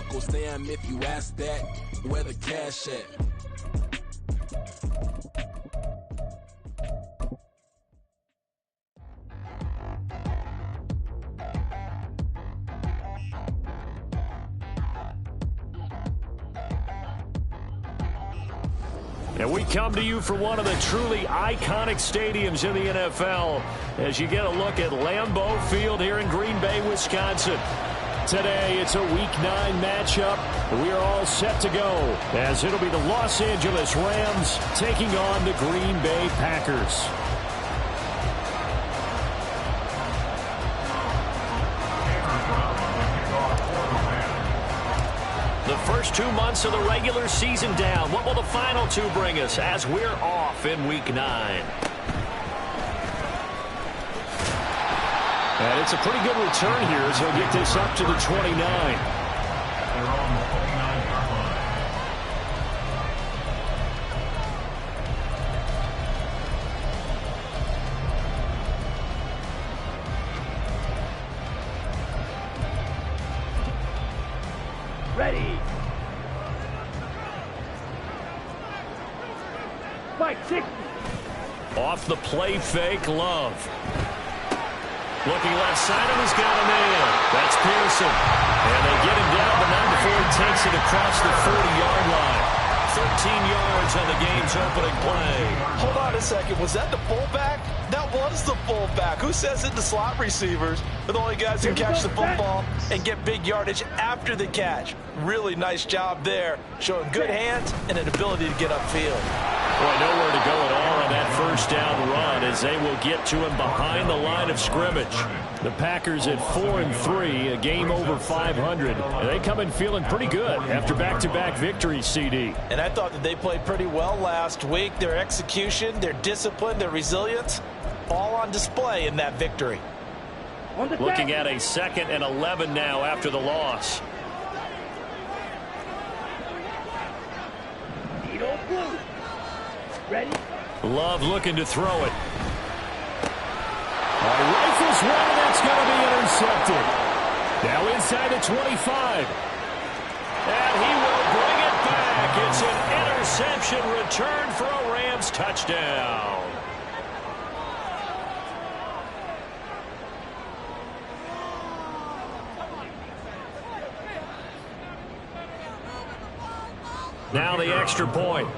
Uncle Sam, if you ask that, where the cash at? And we come to you from one of the truly iconic stadiums in the NFL as you get a look at Lambeau Field here in Green Bay, Wisconsin. Today, it's a Week 9 matchup. We are all set to go as it'll be the Los Angeles Rams taking on the Green Bay Packers. The first 2 months of the regular season down. What will the final 2 bring us as we're off in Week 9? And it's a pretty good return here as he'll get this up to the 29. They're on the 29-yard line. Ready. Mike, 60. Off the play fake, Love. Looking left side, and he's got a man. That's Pearson. And they get him down, but not before he takes it across the 40-yard line. 13 yards on the game's opening play. Hold on a second. Was that the fullback? That was the fullback. Who says it? The slot receivers are the only guys who catch the football and get big yardage after the catch. Really nice job there, showing good hands and an ability to get upfield. Boy, nowhere to go at all on that first down run as they will get to him behind the line of scrimmage. The Packers at 4-3, a game over 500. And they come in feeling pretty good after back-to-back victories, CD. And I thought that they played pretty well last week. Their execution, their discipline, their resilience, all on display in that victory. Looking at a 2nd and 11 now after the loss. Ready? Love looking to throw it. Rifles one, and that's going to be intercepted. Now inside the 25. And he will bring it back. It's an interception return for a Rams touchdown. Now the extra point.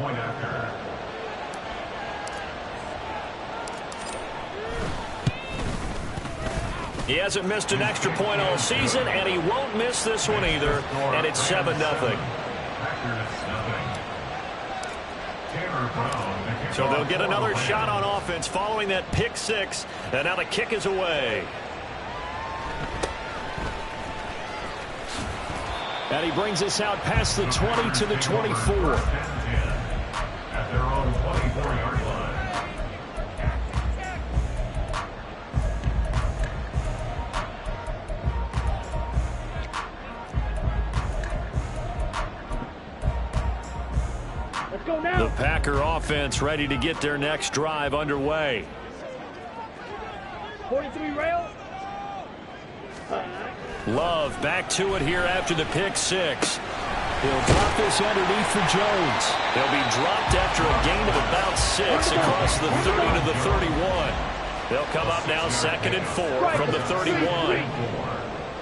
He hasn't missed an extra point all season, and he won't miss this one either. And it's 7-0. So they'll get another shot on offense following that pick 6. And now the kick is away. And he brings us out past the 20 to the 24. At their own 24-yard line. Let's go now. The Packer offense ready to get their next drive underway. 43 rail. Love back to it here after the pick 6. He'll drop this underneath for Jones. They'll be dropped after a gain of about 6 across the 30 to the 31. They'll come up now 2nd and 4 from the 31.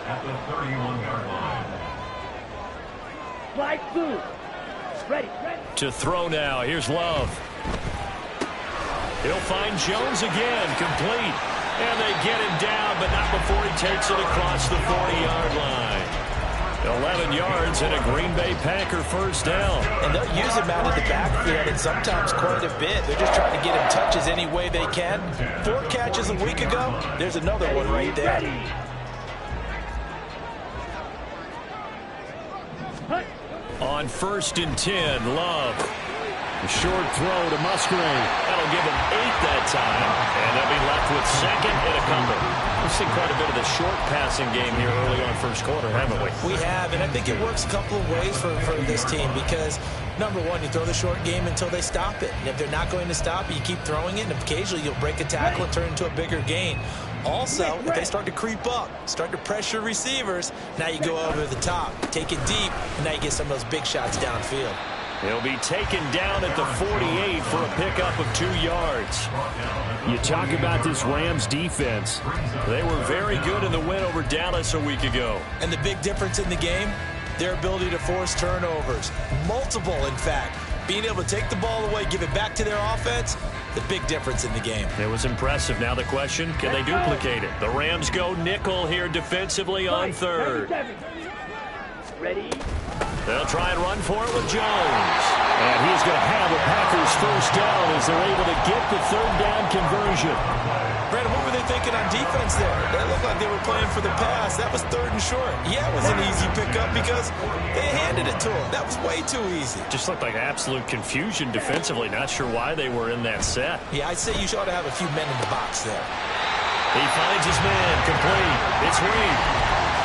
At the 31-yard line. Slide through. Ready. To throw now. Here's Love. He'll find Jones again. Complete. And they get him down, but not before he takes it across the 40-yard line. 11 yards and a Green Bay Packer first down. And they'll use him out of the backfield and sometimes quite a bit. They're just trying to get him touches any way they can. 4 catches a week ago. There's another one right there. On 1st and 10, Love. A short throw to Musgrave. That'll give him 8 that time. And they'll be left with 2nd and a couple. We've seen quite a bit of the short passing game here early on first quarter, haven't we? We have, and I think it works a couple of ways for this team because, number one, you throw the short game until they stop it. And if they're not going to stop it, you keep throwing it, and occasionally you'll break a tackle and turn it into a bigger gain. Also, if they start to creep up, start to pressure receivers, now you go over the top, take it deep, and now you get some of those big shots downfield. He'll be taken down at the 48 for a pickup of 2 yards. You talk about this Rams defense. They were very good in the win over Dallas a week ago. And the big difference in the game, their ability to force turnovers. Multiple, in fact. Being able to take the ball away, give it back to their offense, the big difference in the game. It was impressive. Now the question, can they duplicate it? The Rams go nickel here defensively on third. Ready? They'll try and run for it with Jones. And he's going to have the Packers first down as they're able to get the third down conversion. Brandon, what were they thinking on defense there? They looked like they were playing for the pass. That was 3rd and short. Yeah, it was an easy pickup because they handed it to him. That was way too easy. Just looked like absolute confusion defensively. Not sure why they were in that set. Yeah, I'd say you ought to have a few men in the box there. He finds his man, complete. It's Reed.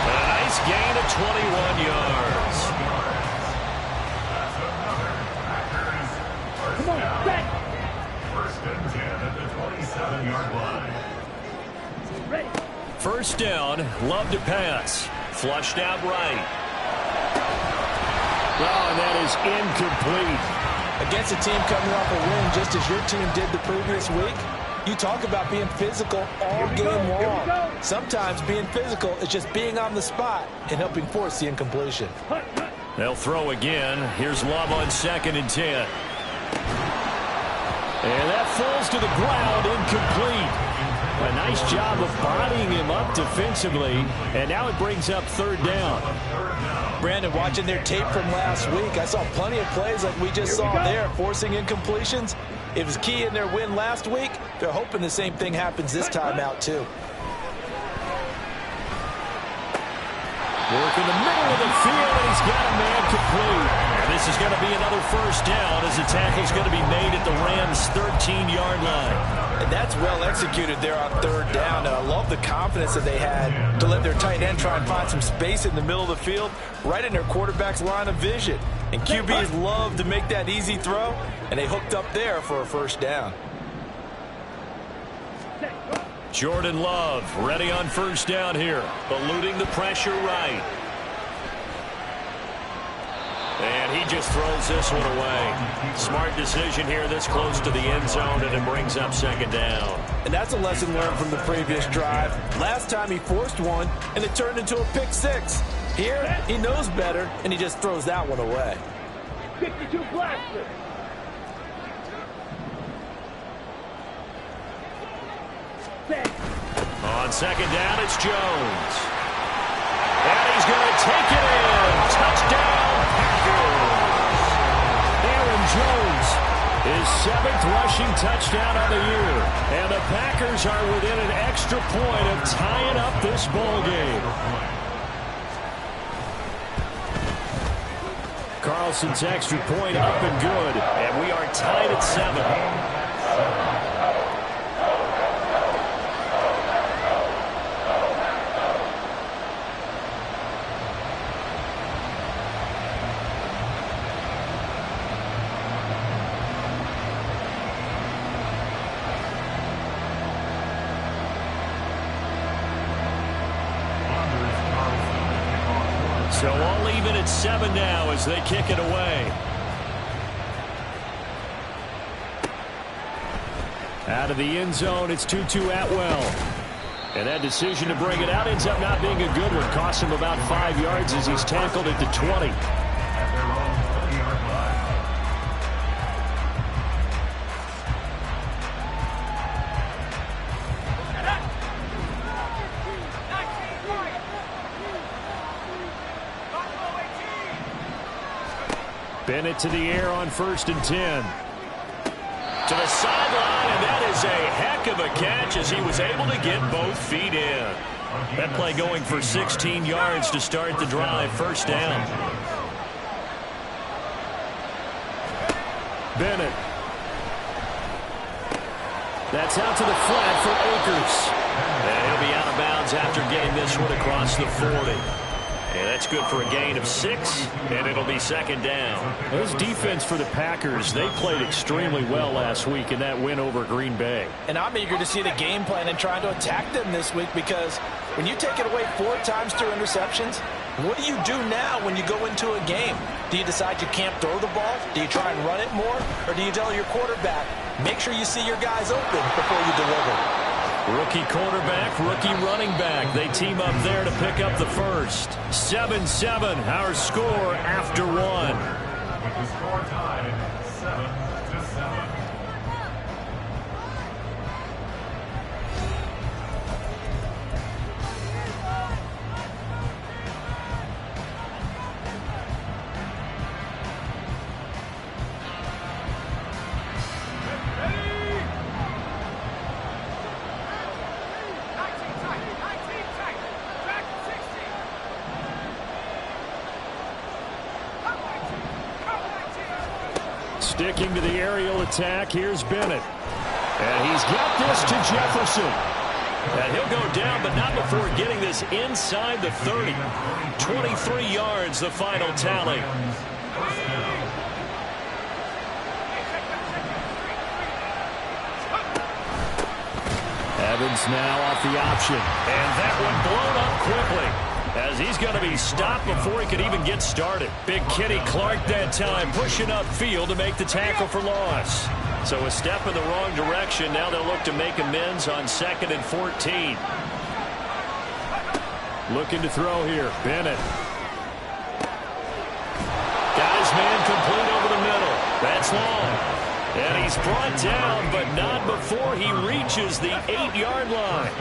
A nice gain of 21 yards. Come on, back. First and 10 at the 27-yard line. Ready? First down, Love to pass. Flushed out right. Oh, and that is incomplete. Against a team coming off a win just as your team did the previous week, you talk about being physical all game long. Sometimes being physical is just being on the spot and helping force the incompletion. They'll throw again. Here's Love on 2nd and 10. And that falls to the ground, incomplete. A nice job of bodying him up defensively, and now it brings up 3rd down. Brandon, watching their tape from last week, I saw plenty of plays like we just saw there, forcing incompletions. It was key in their win last week. They're hoping the same thing happens this time out, too. Work in the middle of the field, and he's got a man complete. And this is going to be another first down as the tackle's going to be made at the Rams' 13-yard line. And that's well executed there on 3rd down. And I love the confidence that they had to let their tight end try and find some space in the middle of the field, right in their quarterback's line of vision. And QBs love to make that easy throw, and they hooked up there for a first down. Jordan Love ready on first down here, eluding the pressure right. And he just throws this one away. Smart decision here this close to the end zone, and it brings up 2nd down. And that's a lesson learned from the previous drive. Last time he forced one, and it turned into a pick 6. Here, he knows better, and he just throws that one away. 52 blaster. On 2nd down, it's Jones. And he's going to take it in. Touchdown, Packers. Aaron Jones, his 7th rushing touchdown on the year. And the Packers are within an extra point of tying up this ball game. Carlson's extra point up and good. And we are tied at 7. So all even at 7 now as they kick it away. Out of the end zone, it's 2-2 Atwell. And that decision to bring it out ends up not being a good one. Costs him about 5 yards as he's tackled at the 20. Bennett to the air on 1st and 10. To the sideline, and that is a heck of a catch as he was able to get both feet in. That play going for 16 yards to start the drive. First down. Bennett. That's out to the flat for Akers. And he'll be out of bounds after getting this one across the 40. And that's good for a gain of 6, and it'll be second down. This defense for the Packers, they played extremely well last week in that win over Green Bay. And I'm eager to see the game plan and trying to attack them this week, because when you take it away 4 times through interceptions, what do you do now when you go into a game? Do you decide you can't throw the ball? Do you try and run it more? Or do you tell your quarterback, make sure you see your guys open before you deliver? Rookie quarterback, rookie running back. They team up there to pick up the first. 7-7, our score after 1. With the score tied 7-7. Sticking to the aerial attack, here's Bennett. And he's got this to Jefferson. And he'll go down, but not before getting this inside the 30. 23 yards, the final tally. Evans now off the option. And that one blown up quickly, as he's going to be stopped before he could even get started. Big Kenny Clark that time, pushing upfield to make the tackle for loss. So a step in the wrong direction. Now they'll look to make amends on 2nd and 14. Looking to throw here. Bennett. Got his man complete over the middle. That's long. And he's brought down, but not before he reaches the 8-yard line.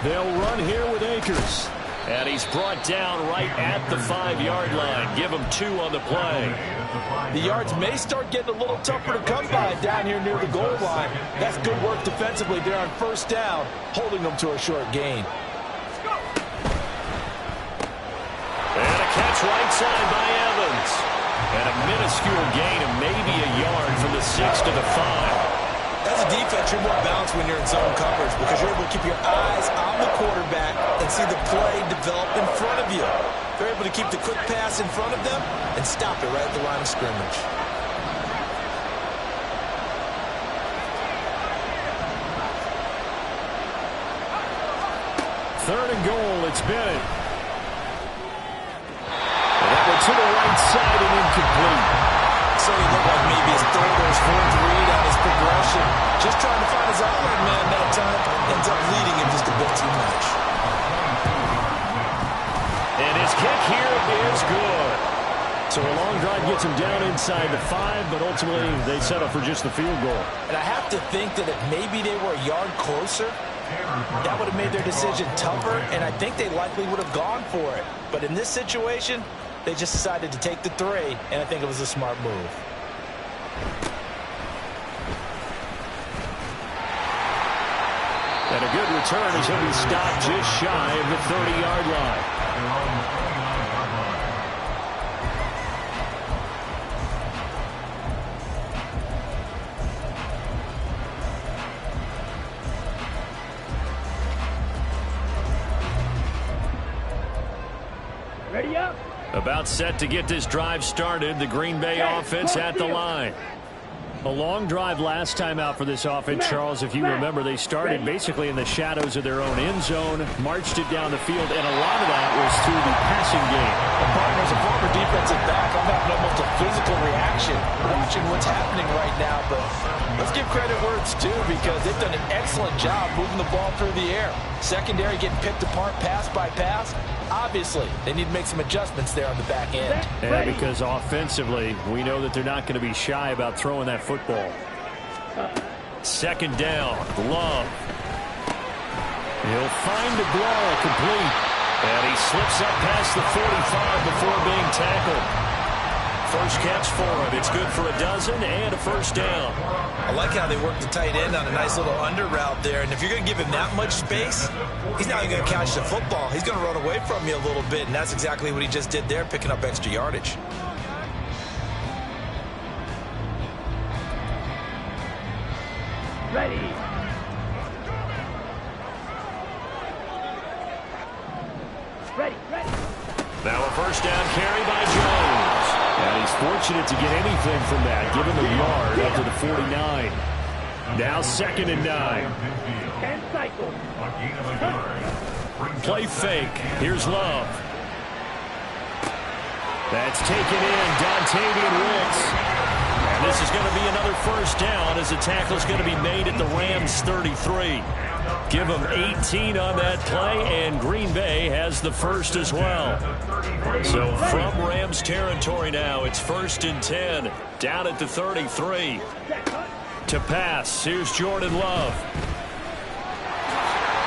They'll run here with Akers. And he's brought down right at the 5-yard line. Give him 2 on the play. The yards may start getting a little tougher to come by down here near the goal line. That's good work defensively there on 1st down, holding them to a short gain. And a catch right side by Evans. And a minuscule gain of maybe a yard from the 6 to the 5. As a defense, you're more balanced when you're in zone coverage because you're able to keep your eyes on the quarterback and see the play develop in front of you. They're able to keep the quick pass in front of them and stop it right at the line of scrimmage. Third and goal, it's Bennett. And that one to the right side and incomplete. So he looked like maybe his 3rd or his 4th read on his progression. Just trying to find his outlet man that time. Ends up leading him just a bit too much. And his kick here is good. So a long drive gets him down inside the 5, but ultimately they settle for just the field goal. And I have to think that if maybe they were a yard closer, that would have made their decision tougher, and I think they likely would have gone for it. But in this situation, they just decided to take the 3, and I think it was a smart move. And a good return as he'll be stopped just shy of the 30-yard line. Ready up. About set to get this drive started. The Green Bay offense at the line. A long drive last time out for this offense, Charles. If you remember, they started basically in the shadows of their own end zone, marched it down the field, and a lot of that was through the passing game. Partner, as a former defensive back, I'm having almost a physical reaction watching what's happening right now. But let's give credit where it's due, because they've done an excellent job moving the ball through the air. Secondary getting picked apart pass by pass. Obviously, they need to make some adjustments there on the back end. And because offensively, we know that they're not going to be shy about throwing that football. 2nd down, Love. He'll find DeGraw complete. And he slips up past the 45 before being tackled. First catch for him. It's good for a dozen and a 1st down. I like how they work the tight end on a nice little under route there. And if you're going to give him that much space, he's not even going to catch the football. He's going to run away from you a little bit, and that's exactly what he just did there, picking up extra yardage. Ready. Ready. Now a first down carry by Jones. And he's fortunate to get anything from that. Give him a yard up to the 49. Now 2nd and 9. 10 cycles. Play fake. Here's Love. That's taken in. Dontavian Wicks. And this is going to be another first down as the tackle is going to be made at the Rams 33. Give them 18 on that play, and Green Bay has the first as well. So from Rams territory now, it's 1st and 10, down at the 33. To pass, here's Jordan Love.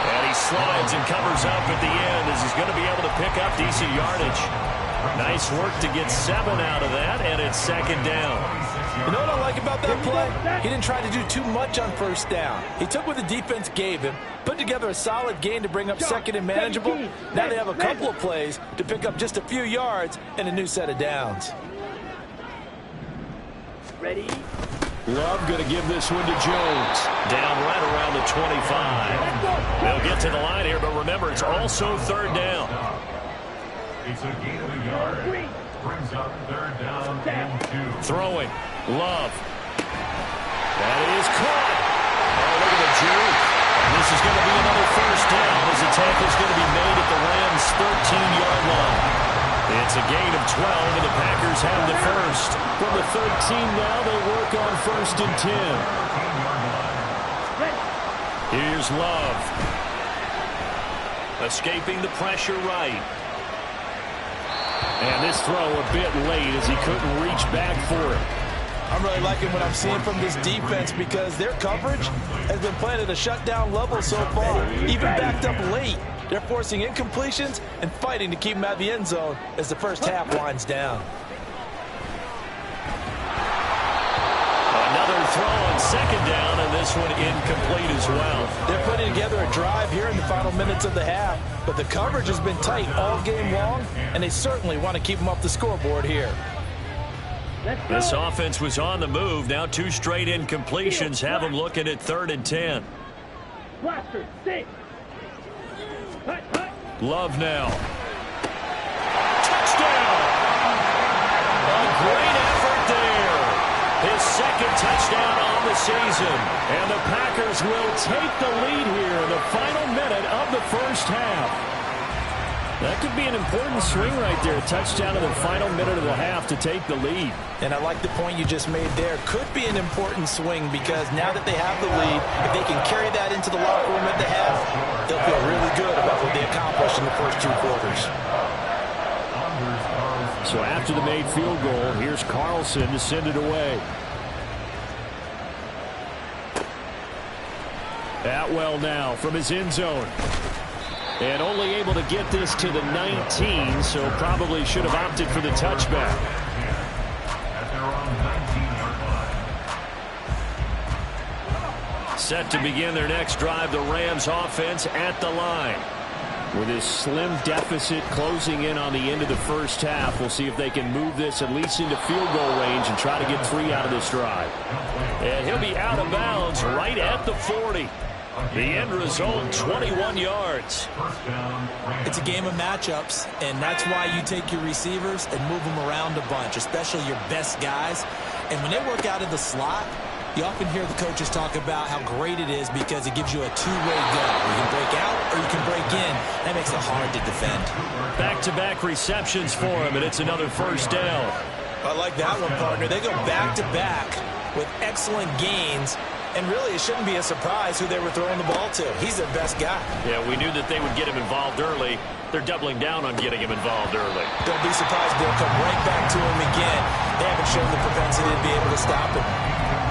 And he slides and covers up at the end as he's going to be able to pick up decent yardage. Nice work to get 7 out of that, and it's 2nd down. You know what I like about that play? He didn't try to do too much on first down. He took what the defense gave him, put together a solid gain to bring up 2nd and manageable. Now they have a couple of plays to pick up just a few yards and a new set of downs. Ready. Love going to give this one to Jones. Down right around the 25. They'll get to the line here, but remember, it's also 3rd down. It's a gain of a yard. Brings up 3rd down and 2. Throwing. Love. That is caught. Oh, look at the juke. This is going to be another first down as the tackle is going to be made at the Rams' 13-yard line. It's a gain of 12, and the Packers have the first. From the 13 now, they work on 1st and 10. Here's Love. Escaping the pressure right. And this throw a bit late as he couldn't reach back for it. I'm really liking what I'm seeing from this defense because their coverage has been playing at a shutdown level so far. Even backed up late, they're forcing incompletions and fighting to keep them out of the end zone as the first half winds down. Another throw on 2nd down, and this one incomplete as well. They're putting together a drive here in the final minutes of the half, but the coverage has been tight all game long, and they certainly want to keep them off the scoreboard here. This offense was on the move. Now 2 straight incompletions have them looking at 3rd and 10. Blaster, 6. Love now. Touchdown! A great effort there. His 2nd touchdown on the season. And the Packers will take the lead here in the final minute of the first half. That could be an important swing right there. Touchdown in the final minute of the half to take the lead. And I like the point you just made there. Could be an important swing because now that they have the lead, if they can carry that into the locker room at the half, they'll feel really good about what they accomplished in the first 2 quarters. So after the made field goal, here's Carlson to send it away. Atwell now from his end zone. And only able to get this to the 19, so probably should have opted for the touchback. Set to begin their next drive, the Rams offense at the line. With this slim deficit closing in on the end of the first half, we'll see if they can move this at least into field goal range and try to get 3 out of this drive. And he'll be out of bounds right at the 40. The end result, 21 yards. It's a game of matchups, and that's why you take your receivers and move them around a bunch, especially your best guys. And when they work out of the slot, you often hear the coaches talk about how great it is because it gives you a two-way go. You can break out or you can break in. That makes it hard to defend. Back-to-back receptions for him, and it's another first down. I like that one, partner. They go back-to-back with excellent gains. And really, it shouldn't be a surprise who they were throwing the ball to. He's their best guy. Yeah, we knew that they would get him involved early. They're doubling down on getting him involved early. Don't be surprised they'll come right back to him again. They haven't shown the propensity to be able to stop him.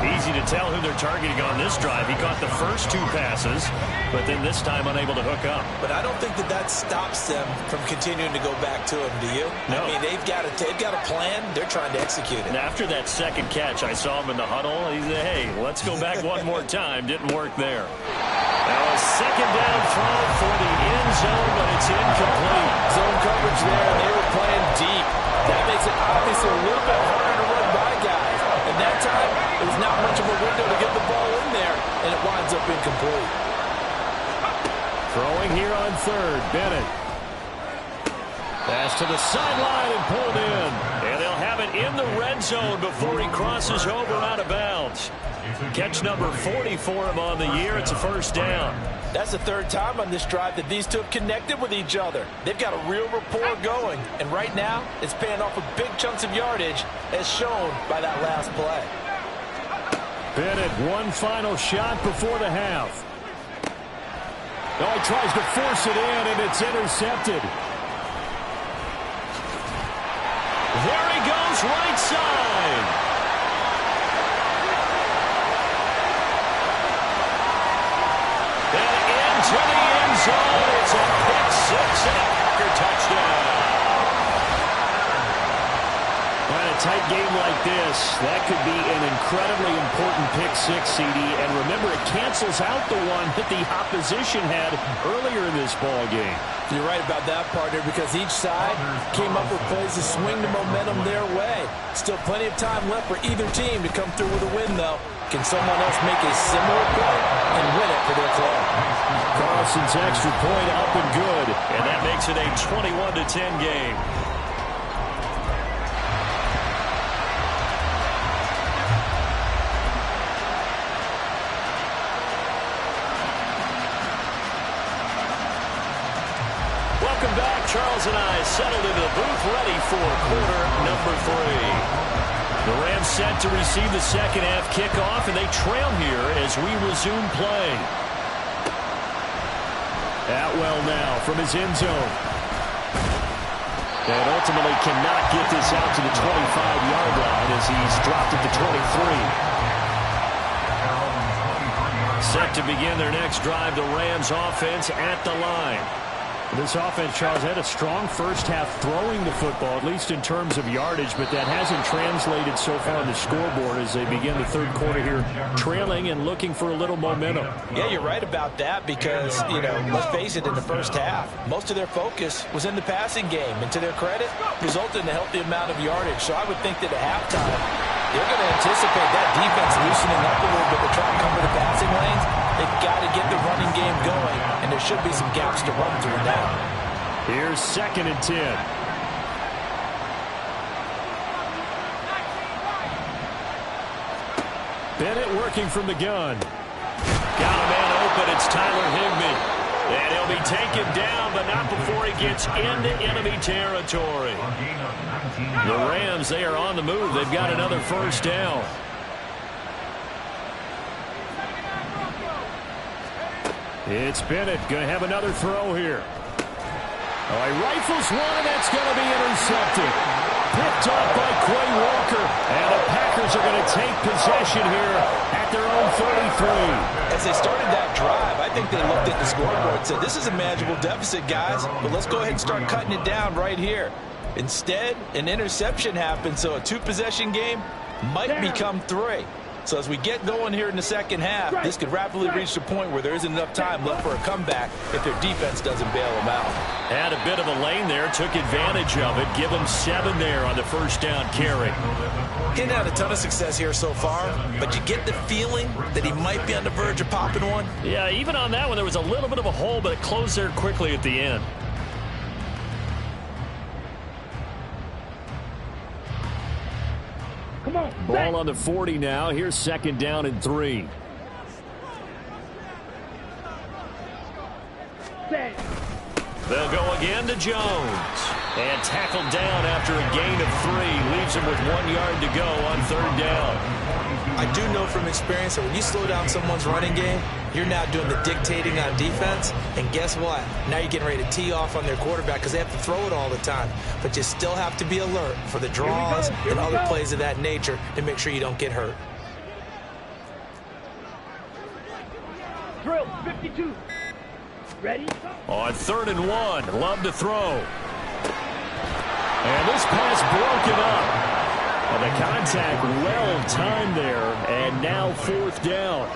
Easy to tell who they're targeting on this drive. He caught the first 2 passes, but then this time unable to hook up. But I don't think that stops them from continuing to go back to him, do you? No. I mean, they've got a plan. They're trying to execute it. And after that second catch, I saw him in the huddle. He said, hey, let's go back one more time. Didn't work there. Now a second down throw for the end zone, but it's incomplete. Zone coverage there, and they were playing deep. That makes it obviously a little bit harder to run by guys. And that time, it was not much of a window to get the ball in there, and it winds up incomplete. Throwing here on 3rd, Bennett. Pass to the sideline and pulled in. And they'll have it in the red zone before he crosses over out of bounds. Catch number 40 for him on the year. It's a first down. That's the third time on this drive that these two have connected with each other. They've got a real rapport going. And right now, it's paying off with big chunks of yardage, as shown by that last play. Bennett, one final shot before the half. Oh, he tries to force it in, and it's intercepted. There he goes, right side. And into the end zone. It's a pick six and a Packer touchdown. In a tight game like this, that could be an incredibly important pick six, CD. And remember, it cancels out the one that the opposition had earlier in this ball game. You're right about that, partner, because each side came up with plays to swing the momentum their way. Still plenty of time left for either team to come through with a win, though. Can someone else make a similar play and win it for their club? Carlson's extra point up and good, and that makes it a 21-10 game. Welcome back. Charles and I settled into the booth, ready for quarter number 3. The Rams set to receive the second half kickoff, and they trail here as we resume play. Atwell now from his end zone. And ultimately cannot get this out to the 25-yard line as he's dropped at the 23. Set to begin their next drive, the Rams offense at the line. This offense, Charles, had a strong first half throwing the football, at least in terms of yardage, but that hasn't translated so far on the scoreboard as they begin the third quarter here, trailing and looking for a little momentum. Yeah, you're right about that because, let's face it, in the first half, most of their focus was in the passing game, and to their credit, resulted in a healthy amount of yardage. So I would think that at halftime, they're going to anticipate that defense loosening up a little bit to try and cover the passing lanes. They've got to get the running game going, and there should be some gaps to run through now. Here's 2nd and 10. Bennett working from the gun. Got a man open. It's Tyler Higbee. And he'll be taken down, but not before he gets into enemy territory. The Rams, they are on the move. They've got another first down. It's Bennett going to have another throw here. Oh, he rifles one, and that's going to be intercepted. Picked off by Quay Walker. And the Packers are going to take possession here at their own 33. As they started that drive, I think they looked at the scoreboard and said, this is a manageable deficit, guys, but let's go ahead and start cutting it down right here. Instead, an interception happened, so a two-possession game might become 3. So as we get going here in the second half, this could rapidly reach the point where there isn't enough time left for a comeback if their defense doesn't bail them out. Had a bit of a lane there, took advantage of it. Give him 7 there on the first down carry. He didn't have a ton of success here so far, but you get the feeling that he might be on the verge of popping one. Yeah, even on that one, there was a little bit of a hole, but it closed there quickly at the end. Come on, Ball on the 40 now. Here's 2nd down and 3. set. They'll go again to Jones. And tackled down after a gain of 3. Leaves him with 1 yard to go on 3rd down. I do know from experience that when you slow down someone's running game, you're now doing the dictating on defense. And guess what? Now you're getting ready to tee off on their quarterback because they have to throw it all the time. But you still have to be alert for the draws and other plays of that nature to make sure you don't get hurt. Drill, 52. Ready? On 3rd and 1, Love to throw. And this pass broken up. And the contact well timed there, and now 4th down.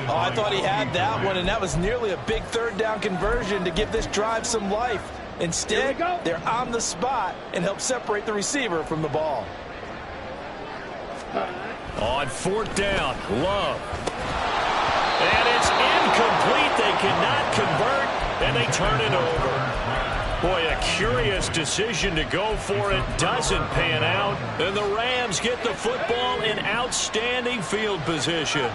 Oh, I thought he had that one, and that was nearly a big 3rd down conversion to give this drive some life. Instead, they're on the spot and help separate the receiver from the ball. On 4th down, Love. And it's incomplete. They cannot convert, and they turn it over. Boy, a curious decision to go for it. Doesn't pan out. And the Rams get the football in outstanding field position.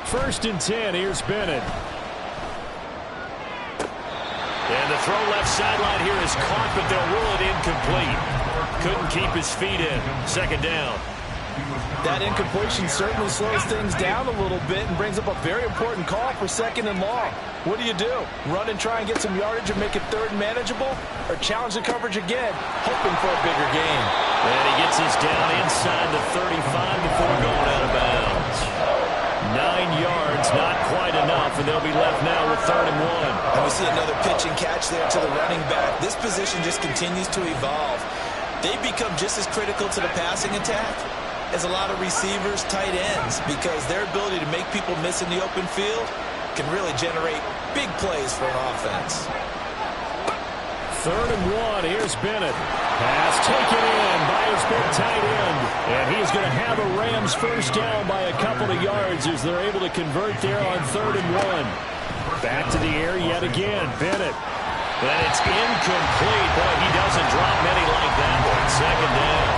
First and 10. Here's Bennett. And the throw left sideline here is caught, but they'll rule it incomplete. Couldn't keep his feet in. Second down. That incompletion certainly slows things down a little bit and brings up a very important call for second and long. What do? Run and try and get some yardage and make it third and manageable? Or challenge the coverage again, hoping for a bigger gain? And he gets his down inside the 35 before going out of bounds. 9 yards, not quite enough, and they'll be left now with 3rd and 1. And we see another pitch and catch there to the running back. This position just continues to evolve. They become just as critical to the passing attack as a lot of receivers, tight ends, because their ability to make people miss in the open field can really generate big plays for an offense. 3rd and 1. Here's Bennett. Pass taken in by his big tight end. And he's going to have a Rams first down by a couple of yards as they're able to convert there on 3rd and 1. Back to the air yet again. Bennett. And it's incomplete. Boy, he doesn't drop many like that one. Second down.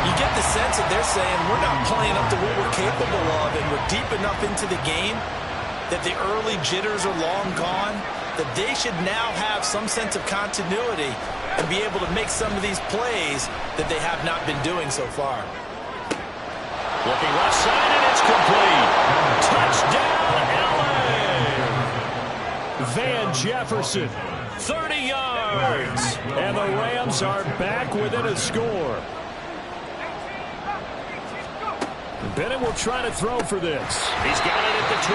You get the sense that they're saying we're not playing up to what we're capable of, and we're deep enough into the game that the early jitters are long gone, that they should now have some sense of continuity and be able to make some of these plays that they have not been doing so far. Looking left side, and it's complete. Touchdown, LA! Van Jefferson, 30 yards. And the Rams are back within a score. Bennett will try to throw for this. He's got it at the 2.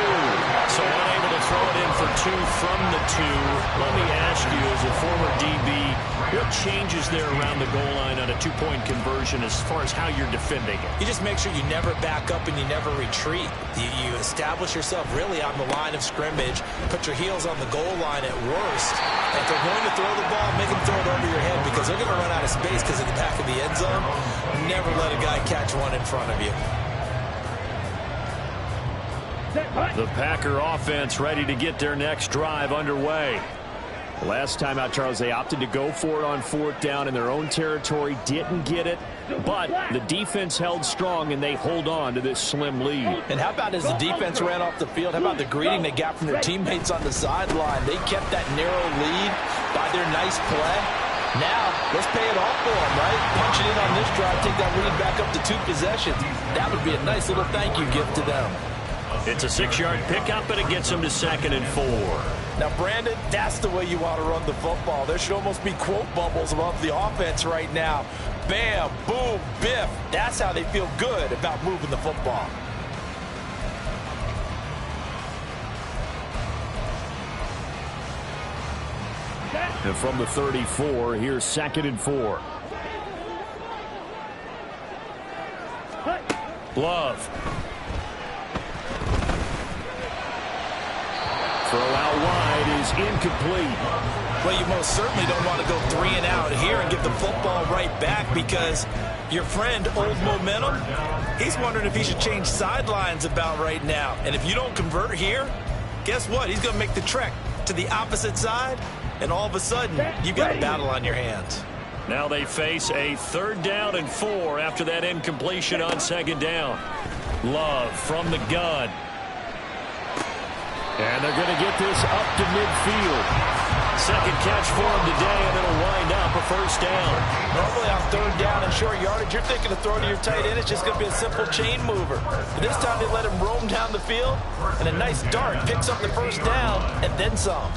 So unable to throw it in for 2 from the 2. Let me ask you, as a former DB, what changes there around the goal line on a 2-point conversion as far as how you're defending it? You just make sure you never back up and you never retreat. You establish yourself really on the line of scrimmage, put your heels on the goal line at worst. And if they're going to throw the ball, make them throw it over your head because they're going to run out of space because of the back of the end zone. Never let a guy catch one in front of you. The Packer offense ready to get their next drive underway. Last time out, Charles, they opted to go for it on 4th down in their own territory. Didn't get it, but the defense held strong, and they hold on to this slim lead. And how about as the defense ran off the field, how about the greeting they got from their teammates on the sideline? They kept that narrow lead by their nice play. Now, let's pay it off for them, right? Punch it in on this drive, take that lead back up to 2 possessions. That would be a nice little thank you gift to them. It's a 6-yard pickup, and it gets them to 2nd and 4. Now, Brandon, that's the way you want to run the football. There should almost be quote bubbles above the offense right now. Bam, boom, biff. That's how they feel good about moving the football. And from the 34, here's 2nd and 4. Love. Throw out wide is incomplete. Well, you most certainly don't want to go 3 and out here and give the football right back because your friend, Old Momentum, he's wondering if he should change sidelines about right now. And if you don't convert here, guess what? He's going to make the trek to the opposite side, and all of a sudden, you've got a battle on your hands. Now they face a 3rd down and 4 after that incompletion on 2nd down. Love from the gun. And they're going to get this up to midfield. 2nd catch for him today, and it'll wind up a 1st down. Normally on 3rd down and short yardage, you're thinking of throwing to your tight end. It's just going to be a simple chain mover. But this time they let him roam down the field, and a nice dart picks up the 1st down and then some.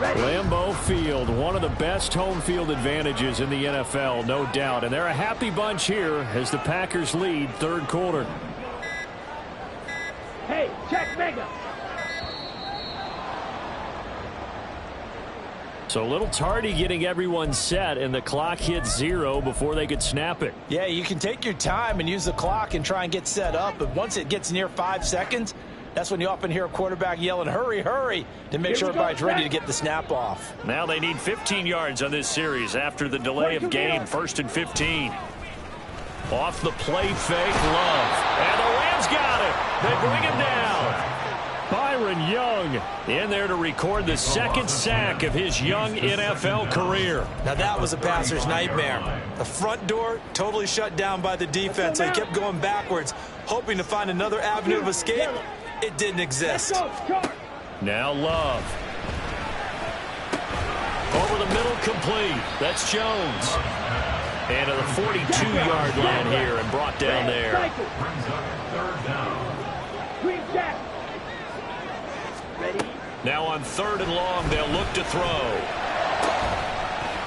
Lambeau Field, one of the best home field advantages in the NFL, no doubt. And they're a happy bunch here as the Packers lead 3rd quarter. Hey, check mega. So a little tardy getting everyone set, and the clock hits 0 before they could snap it. Yeah, you can take your time and use the clock and try and get set up, but once it gets near 5 seconds, that's when you often hear a quarterback yelling, hurry, hurry, to make sure everybody's ready to get the snap off. Now they need 15 yards on this series after the delay of game. 1st and 15. Off the play fake, Love. And the Rams got it. They bring him down. Byron Young in there to record the second sack of his young NFL career. Now that was a passer's nightmare. The front door totally shut down by the defense, so he kept going backwards, hoping to find another avenue of escape. It didn't exist. Now Love. Over the middle, complete. That's Jones. And to the 42-yard line here and brought down there. Brings up third down. Green jack. Ready? Now on 3rd and long, they'll look to throw.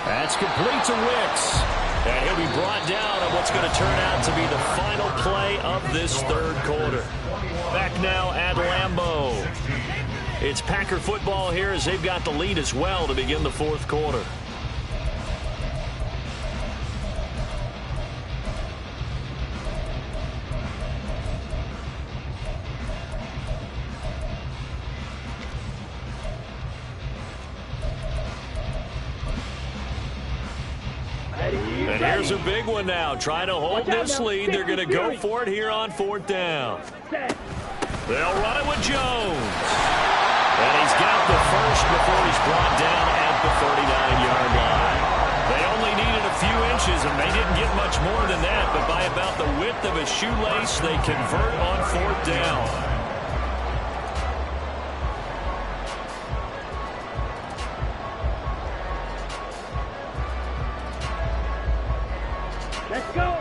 That's complete to Wicks. And he'll be brought down on what's going to turn out to be the final play of this 3rd quarter. Back now at Lambeau. It's Packer football here as they've got the lead as well to begin the 4th quarter. And here's a big one now. Trying to hold this lead. They're going to go for it here on 4th down. They'll run it with Jones. And he's got the first before he's brought down at the 39-yard line. They only needed a few inches, and they didn't get much more than that. But by about the width of a shoelace, they convert on 4th down.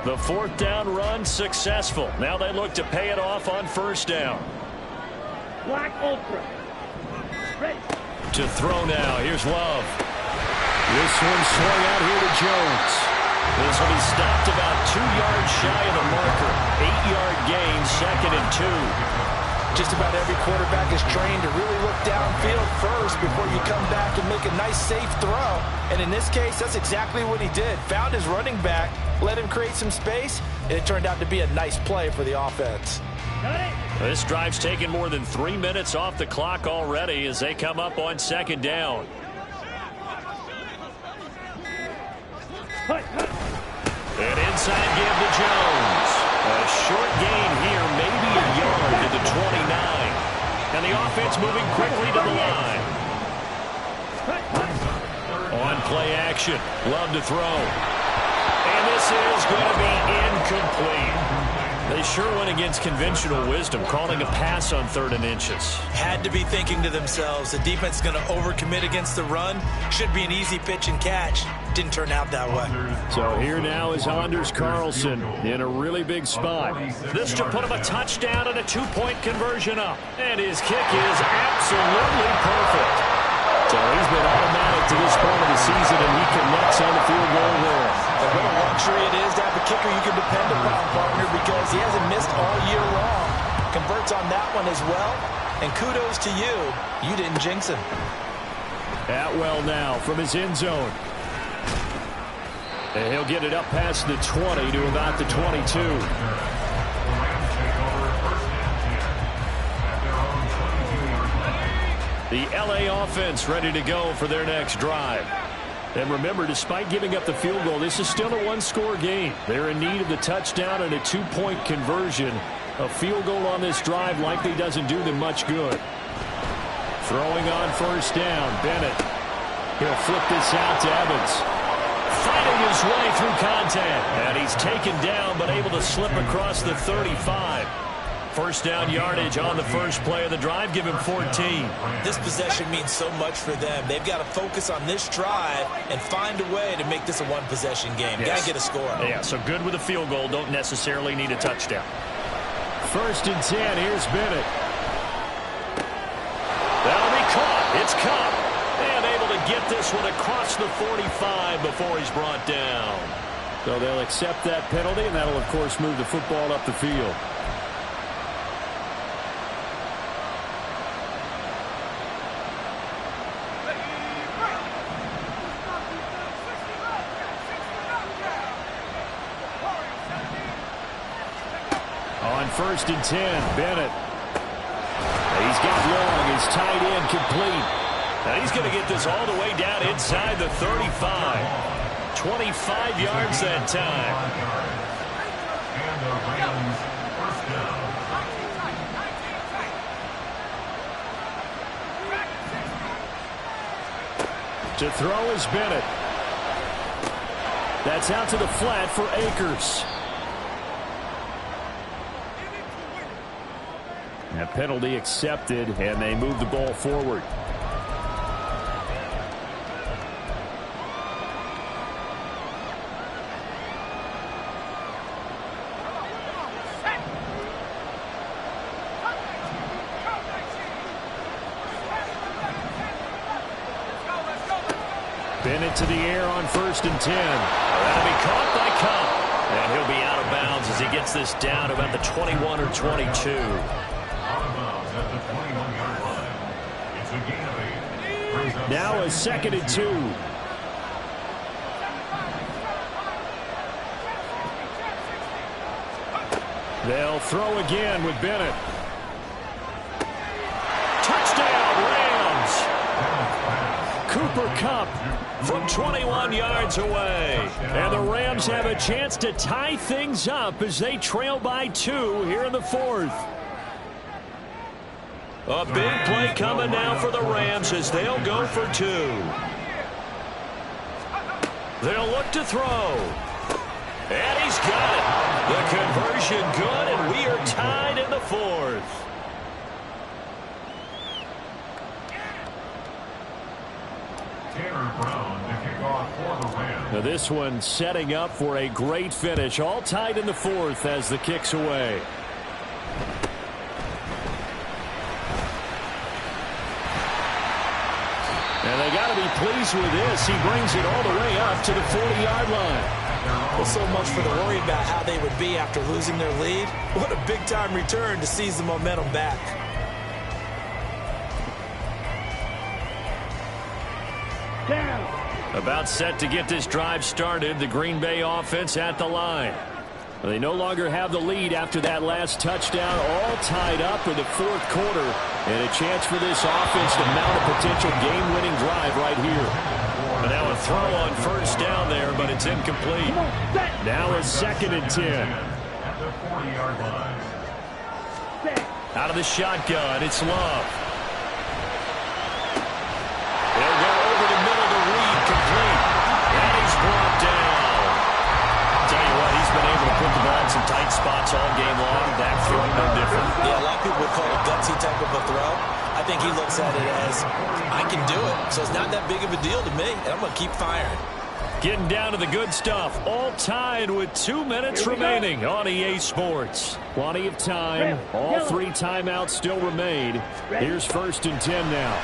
The 4th down run successful. Now they look to pay it off on 1st down. Black Ultra. Ready. To throw now. Here's Love. This one swung out here to Jones. This will be stopped about 2 yards shy of the marker. 8-yard gain, 2nd and 2. Just about every quarterback is trained to really look downfield first before you come back and make a nice, safe throw. And in this case, that's exactly what he did. Found his running back, let him create some space, and it turned out to be a nice play for the offense. This drive's taken more than 3 minutes off the clock already as they come up on 2nd down. An inside give to Jones. A short gain here, maybe a yard to the 29. And the offense moving quickly to the line. On play action. Love to throw. And this is going to be incomplete. They sure went against conventional wisdom, calling a pass on 3rd and inches. Had to be thinking to themselves, the defense is going to overcommit against the run. Should be an easy pitch and catch. Didn't turn out that way. So here now is Anders Carlson in a really big spot. This to put him a touchdown and a 2-point conversion up. And his kick is absolutely perfect. So he's been automatic to this point of the season, and he connects on the field goal there. And what a luxury it is to have a kicker you can depend upon, partner, because he hasn't missed all year long. Converts on that one as well. And kudos to you. You didn't jinx him. Atwell now from his end zone. And he'll get it up past the 20 to about the 22. The LA offense ready to go for their next drive. And remember, despite giving up the field goal, this is still a one-score game. They're in need of the touchdown and a 2-point conversion. A field goal on this drive likely doesn't do them much good. Throwing on 1st down, Bennett. He'll flip this out to Evans. Fighting his way through contact. And he's taken down, but able to slip across the 35. 1st down yardage on the first play of the drive. Give him 14. This possession means so much for them. They've got to focus on this drive and find a way to make this a one-possession game. Yes. Got to get a score. Yeah, so good with a field goal. Don't necessarily need a touchdown. 1st and 10. Here's Bennett. That'll be caught. It's caught. And able to get this one across the 45 before he's brought down. So they'll accept that penalty, and that'll, of course, move the football up the field. On 1st and 10, Bennett. He's got long. He's tight end complete. And he's going to get this all the way down inside the 35. 25 yards that time. To throw is Bennett. That's out to the flat for Akers. A penalty accepted, and they move the ball forward. Bennett to the air on 1st and 10. That'll be caught by Cup. And he'll be out of bounds as he gets this down to about the 21 or 22. Out of bounds at the 21-yard line. It's a gain of 8. Now a 2nd and 2. They'll throw again with Bennett. Touchdown, Rams! Cooper Kupp from 21 yards away. And the Rams have a chance to tie things up as they trail by 2 here in the 4th. A big play coming now for the Rams as they'll go for 2. They'll look to throw. And he's got it. The conversion good, and we are tied in the 4th. Now this one setting up for a great finish. All tied in the 4th as the kick's away. And they got to be pleased with this. He brings it all the way up to the 40-yard line. Well, so much for the worry about how they would be after losing their lead. What a big-time return to seize the momentum back. Down. About set to get this drive started. The Green Bay offense at the line. They no longer have the lead after that last touchdown. All tied up in the 4th quarter. And a chance for this offense to mount a potential game-winning drive right here. And now a throw on 1st down there, but it's incomplete. Now a 2nd and 10. At the 40-yard line. Out of the shotgun, it's Love. They'll go over the middle to Reed, complete. And he's brought down. Tell you what, he's been able to put the ball in some tight spots all game long. That throw, no different. Yeah, a lot of people would call it a gutsy type of a throw. I think he looks at it as, I can do it. So it's not that big of a deal to me, and I'm going to keep firing. Getting down to the good stuff. All tied with 2 minutes remaining on EA Sports. Plenty of time. All 3 timeouts still remain. Here's 1st and 10 now.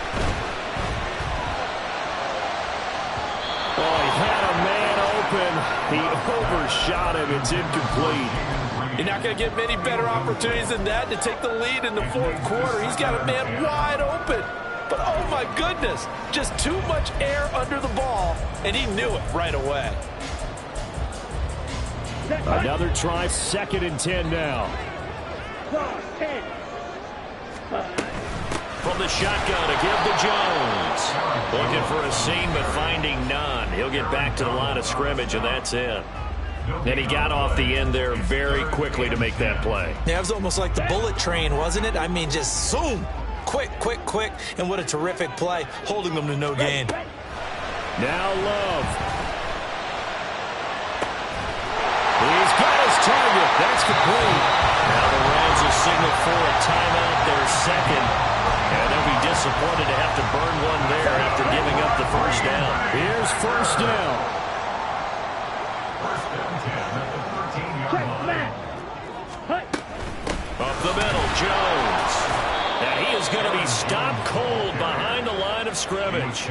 Oh, he had a man open. He overshot him. It's incomplete. You're not going to get many better opportunities than that to take the lead in the 4th quarter. He's got a man wide open. But, oh, my goodness, just too much air under the ball, and he knew it right away. Another try, 2nd and 10 now. From the shotgun to give to Jones. Looking for a seam, but finding none. He'll get back to the line of scrimmage, and that's it. And he got off the end there very quickly to make that play. Yeah, it was almost like the bullet train, wasn't it? I mean, just zoom. Quick, quick, quick. And what a terrific play, holding them to no gain. Now Love. He's got his target. That's complete. Now the Rams will signal for a timeout, their 2nd. And they'll be disappointed to have to burn one there after giving up the 1st down. Here's 1st down. Up the middle, Jones. Now he is going to be stopped cold behind the line of scrimmage.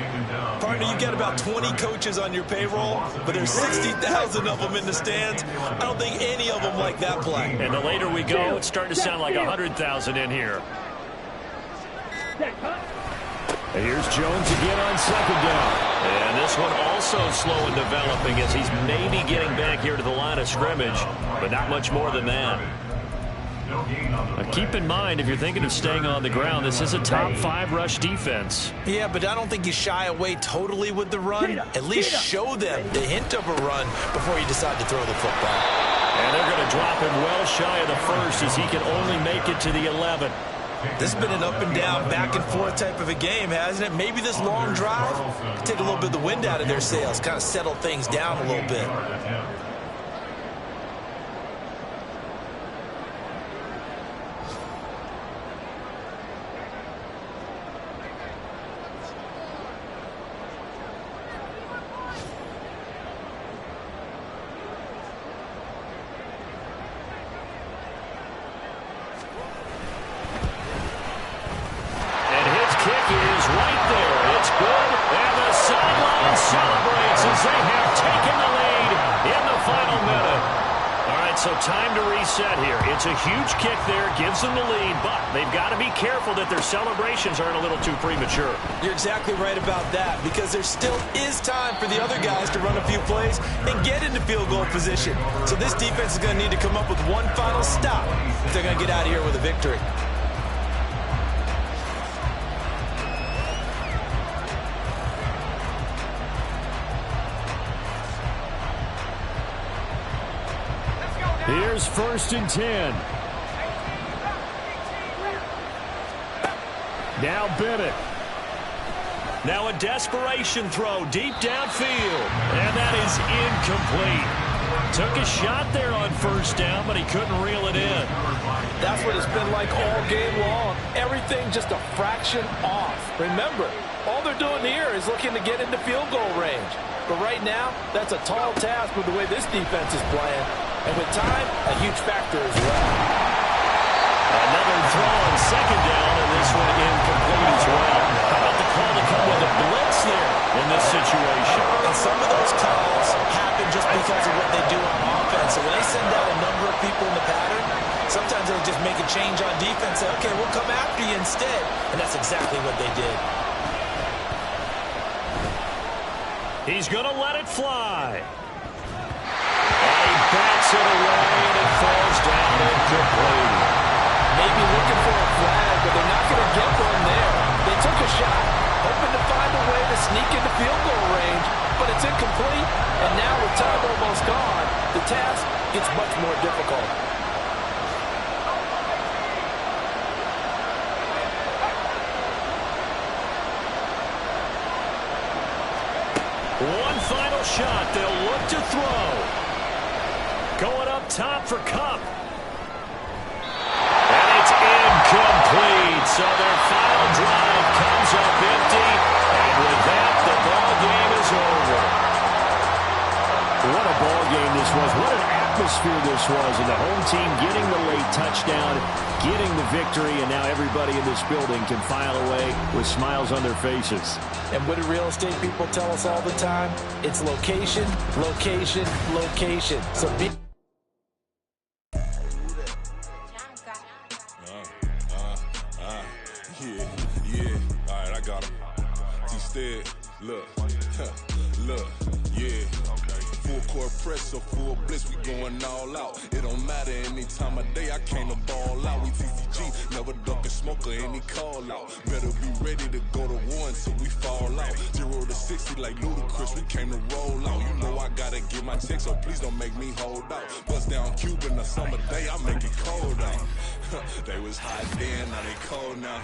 Partner, you've got about 20 coaches on your payroll, but there's 60,000 of them in the stands. I don't think any of them like that play. And the later we go, it's starting to sound like 100,000 in here. And here's Jones again on 2nd down. And this one also slow in developing as he's maybe getting back here to the line of scrimmage, but not much more than that. Keep in mind, if you're thinking of staying on the ground, this is a top 5 rush defense. Yeah, but I don't think you shy away totally with the run. At least show them the hint of a run before you decide to throw the football. And they're going to drop him well shy of the 1st as he can only make it to the 11. This has been an up and down, back and forth type of a game, hasn't it? Maybe this long drive could take a little bit of the wind out of their sails, kind of settle things down a little bit. So time to reset here. It's a huge kick there, gives them the lead, but they've got to be careful that their celebrations aren't a little too premature. You're exactly right about that, because there still is time for the other guys to run a few plays and get into field goal position. So this defense is going to need to come up with one final stop if they're going to get out of here with a victory. Here's 1st and 10. Now Bennett. Now a desperation throw deep downfield. And that is incomplete. Took a shot there on 1st down, but he couldn't reel it in. That's what it's been like all game long. Everything just a fraction off. Remember, all they're doing here is looking to get into field goal range. But right now, that's a tall task with the way this defense is playing. And with time, a huge factor as well. Another throw on 2nd down, and this one incomplete as well. How about the call to come with a blitz there in this situation? And some of those calls happen just because of what they do on offense. So when they send out a number of people in the pattern, sometimes they'll just make a change on defense. Say, okay, we'll come after you instead. And that's exactly what they did. He's going to let it fly. Bats it away, and it falls down incomplete. Maybe looking for a flag, but they're not going to get one there. They took a shot, hoping to find a way to sneak into field goal range, but it's incomplete, and now with time almost gone, the task gets much more difficult. One final shot. They'll look to throw. Going up top for Kupp. And it's incomplete. So their final drive comes up empty. And with that, the ball game is over. What a ball game this was. What an atmosphere this was. And the home team getting the late touchdown, getting the victory, and now everybody in this building can file away with smiles on their faces. And what do real estate people tell us all the time? It's location, location, location. So be... Yeah, all right, I got him. Instead, look, yeah. Full court press or full blitz, we going all out. It don't matter any time of day, I came to ball out. We TCG, never duck a smoker, any call out. Better be ready to go to war until we fall out. 0 to 60 like Ludacris, we came to roll out. You know I gotta get my check, so please don't make me hold out. Bust down Cuban a summer day, I make it cold out. They was hot then, now they cold now.